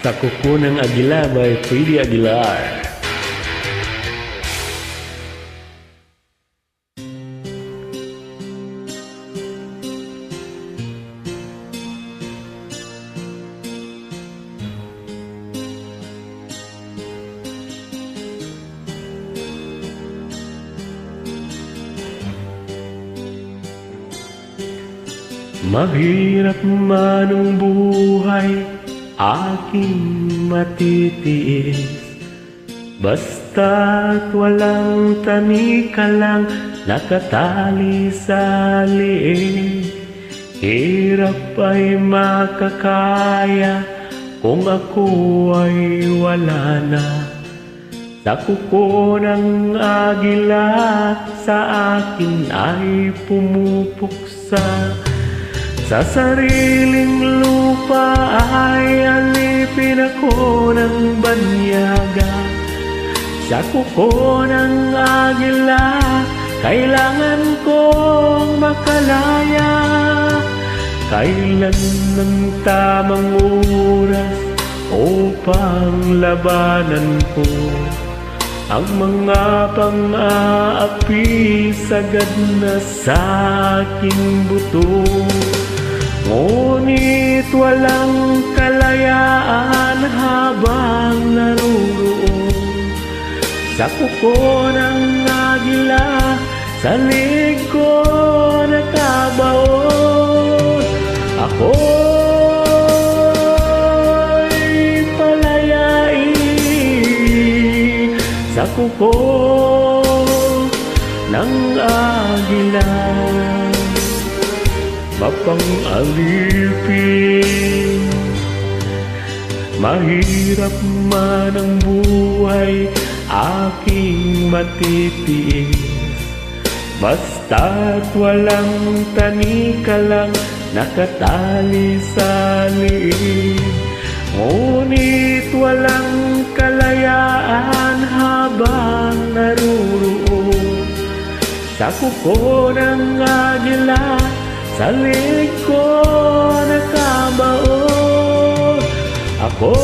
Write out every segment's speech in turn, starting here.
Sa kuko ng Agila by Freddy Aguilar. Mahirap man ang buhay, aking matitiis. Basta't walang tanika lang nakatali sa liig. Hirap ay makakaya kung ako ay wala na. Sa kuko ng agila sa akin ay pumupuksa. Sa sariling lupa ay alipin ako ng banyaga. Sa kuko ng agila, kailangan kong makalaya. Kailan ng tamang oras upang labanan ko ang mga pang-aapi sagad na sa aking buto. Ngunit walang kalayaan habang naruroon sa kuko ng agila, sa liig ko nakabaon. Ako'y palayain sa kuko ng agila. Mapang-alipin, mahirap man ang buhay, aking matitiis. Basta't walang tanika lang nakatali sa liig. Ngunit walang kalayaan habang naruroon sa kuko ng agila, sa liig ko nakabaon. Ako'y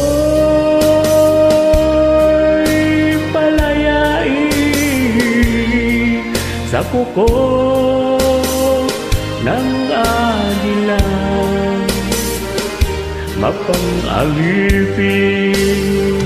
palayain sa kuko ng agila. Mapang-alipin,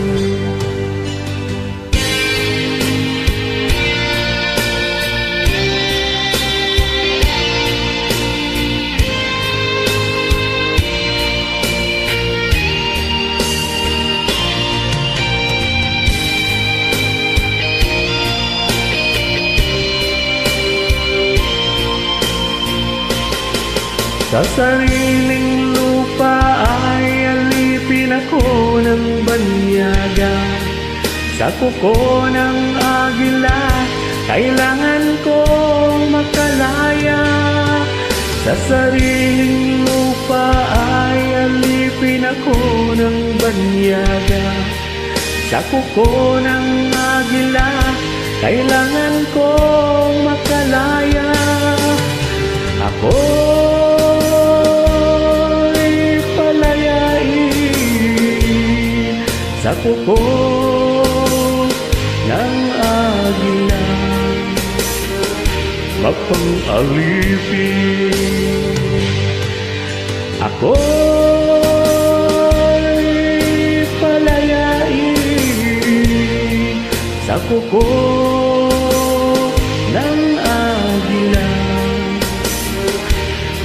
sa sariling lupa ay alipin ako ng banyaga. Sa kuko ng agila, kailangan kong makalaya. Sa sariling lupa ay alipin ako ng banyaga. Sa kuko ng agila, kailangan kong makalaya. Ako'y palayain sa kuko ng agila. Mapang-alipin, ako'y palayain sa kuko ng agila.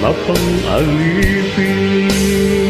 Mapang-alipin.